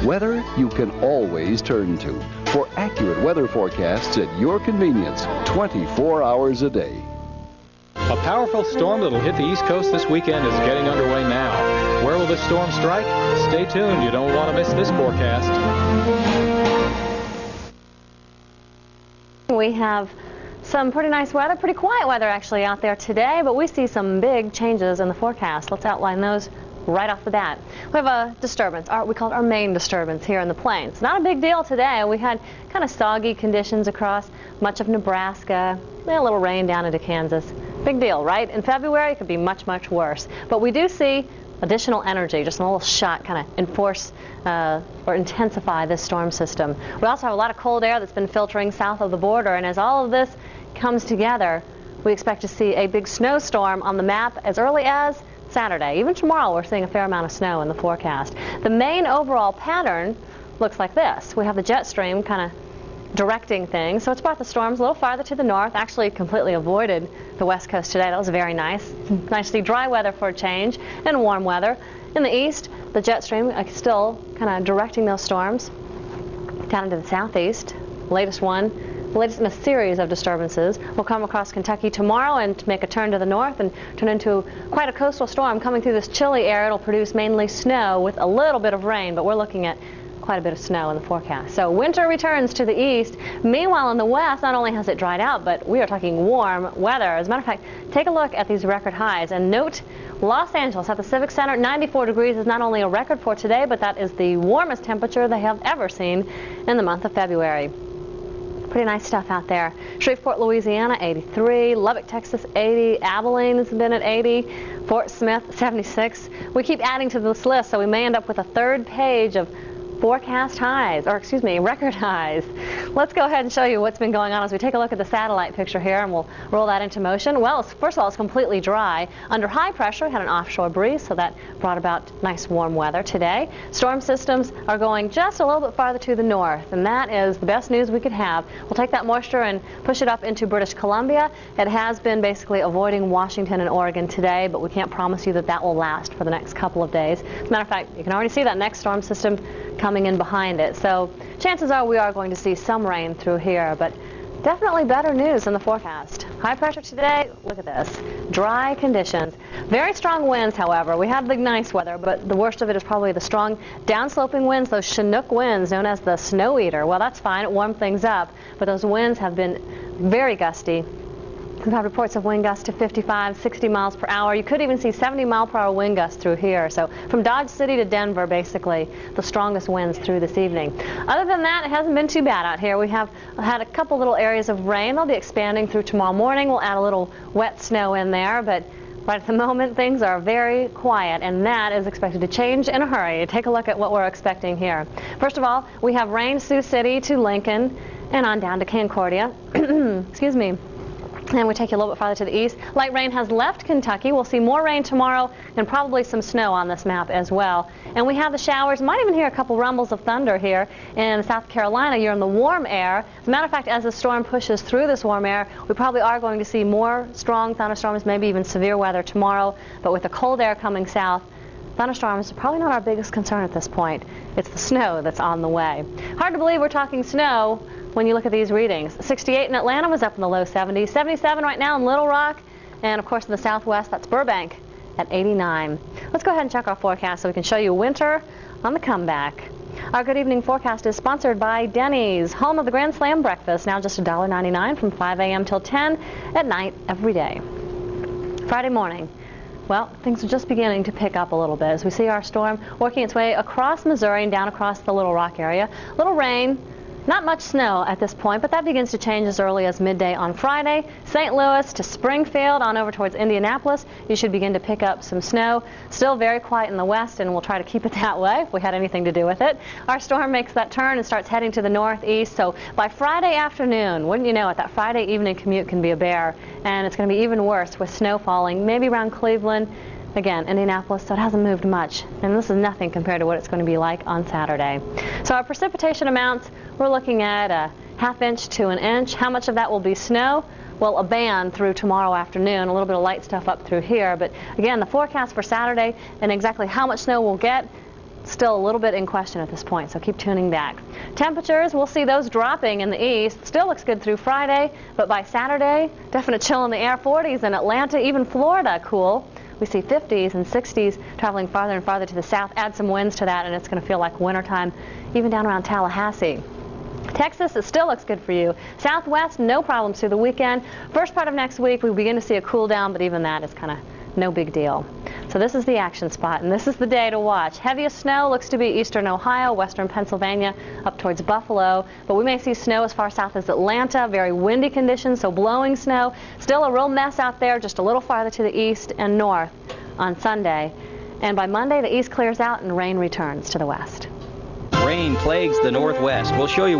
Weather you can always turn to for accurate weather forecasts at your convenience 24 hours a day. A powerful storm that will hit the East Coast this weekend is getting underway now. Where will this storm strike? Stay tuned. You don't want to miss this forecast. We have some pretty nice weather, pretty quiet weather actually out there today, but we see some big changes in the forecast. Let's outline those right off the bat. We have a disturbance, we call it our main disturbance here in the plains. Not a big deal today. We had kind of soggy conditions across much of Nebraska, a little rain down into Kansas. Big deal, right? In February, it could be much, much worse. But we do see additional energy, just a little shot, kind of enforce or intensify this storm system. We also have a lot of cold air that's been filtering south of the border, and as all of this comes together, we expect to see a big snowstorm on the map as early as Saturday. Even tomorrow, we're seeing a fair amount of snow in the forecast. The main overall pattern looks like this. We have the jet stream kind of directing things, so it's brought the storms a little farther to the north, actually completely avoided the west coast today. That was very nice. Nice to see dry weather for a change and warm weather. In the east, the jet stream is still kind of directing those storms down into the southeast. The latest in a series of disturbances will come across Kentucky tomorrow and make a turn to the north and turn into quite a coastal storm coming through this chilly air. It'll produce mainly snow with a little bit of rain, but we're looking at quite a bit of snow in the forecast. So winter returns to the east. Meanwhile, in the west, not only has it dried out, but we are talking warm weather. As a matter of fact, take a look at these record highs and note Los Angeles at the Civic Center, 94 degrees is not only a record for today, but that is the warmest temperature they have ever seen in the month of February. Pretty nice stuff out there. Shreveport, Louisiana, 83. Lubbock, Texas, 80. Abilene has been at 80. Fort Smith, 76. We keep adding to this list, so we may end up with a third page of forecast highs, or excuse me, record highs. Let's go ahead and show you what's been going on as we take a look at the satellite picture here, and we'll roll that into motion. Well, first of all, it's completely dry. Under high pressure, we had an offshore breeze, so that brought about nice warm weather today. Storm systems are going just a little bit farther to the north, and that is the best news we could have. We'll take that moisture and push it up into British Columbia. It has been basically avoiding Washington and Oregon today, but we can't promise you that that will last for the next couple of days. As a matter of fact, you can already see that next storm system coming in behind it. So chances are we are going to see some rain through here, but definitely better news in the forecast. High pressure today, look at this. Dry conditions. Very strong winds, however. We have the nice weather, but the worst of it is probably the strong downsloping winds, those Chinook winds known as the snow eater. Well, that's fine. It warmed things up, but those winds have been very gusty. We've had reports of wind gusts to 55, 60 miles per hour. You could even see 70-mile-per-hour wind gusts through here. So from Dodge City to Denver, basically, the strongest winds through this evening. Other than that, it hasn't been too bad out here. We have had a couple little areas of rain. They'll be expanding through tomorrow morning. We'll add a little wet snow in there, but right at the moment, things are very quiet, and that is expected to change in a hurry. Take a look at what we're expecting here. First of all, we have rain Sioux City to Lincoln and on down to Concordia. Excuse me. And we take you a little bit farther to the east. Light rain has left Kentucky. We'll see more rain tomorrow and probably some snow on this map as well. And we have the showers. Might even hear a couple rumbles of thunder here in South Carolina. You're in the warm air. As a matter of fact, as the storm pushes through this warm air, we probably are going to see more strong thunderstorms, maybe even severe weather tomorrow. But with the cold air coming south, thunderstorms are probably not our biggest concern at this point. It's the snow that's on the way. Hard to believe we're talking snow when you look at these readings. 68 in Atlanta was up in the low 70s. 77 right now in Little Rock. And of course in the southwest, that's Burbank at 89. Let's go ahead and check our forecast so we can show you winter on the comeback. Our good evening forecast is sponsored by Denny's, home of the Grand Slam breakfast, now just $1.99 from 5 a.m. till 10 at night every day. Friday morning. Well, things are just beginning to pick up a little bit as we see our storm working its way across Missouri and down across the Little Rock area. Little rain. Not much snow at this point, but that begins to change as early as midday on Friday. St. Louis to Springfield on over towards Indianapolis, you should begin to pick up some snow. Still very quiet in the west, and we'll try to keep it that way if we had anything to do with it. Our storm makes that turn and starts heading to the northeast, so by Friday afternoon, wouldn't you know it, that Friday evening commute can be a bear, and it's going to be even worse with snow falling, maybe around Cleveland. Again, Indianapolis, so it hasn't moved much, and this is nothing compared to what it's going to be like on Saturday. So our precipitation amounts, we're looking at a ½ inch to an inch. How much of that will be snow? Well, a band through tomorrow afternoon, a little bit of light stuff up through here, but again, the forecast for Saturday and exactly how much snow we'll get, still a little bit in question at this point, so keep tuning back. Temperatures, we'll see those dropping in the east. Still looks good through Friday, but by Saturday, definite chill in the air. 40s in Atlanta, even Florida cool. We see 50s and 60s traveling farther and farther to the south. Add some winds to that, and it's going to feel like wintertime, even down around Tallahassee. Texas, it still looks good for you. Southwest, no problems through the weekend. First part of next week, we begin to see a cool down, but even that is kind of no big deal. So this is the action spot, and this is the day to watch. Heaviest snow looks to be eastern Ohio, western Pennsylvania, up towards Buffalo. But we may see snow as far south as Atlanta. Very windy conditions, so blowing snow. Still a real mess out there, just a little farther to the east and north on Sunday. And by Monday, the east clears out and rain returns to the west. Rain plagues the northwest. We'll show you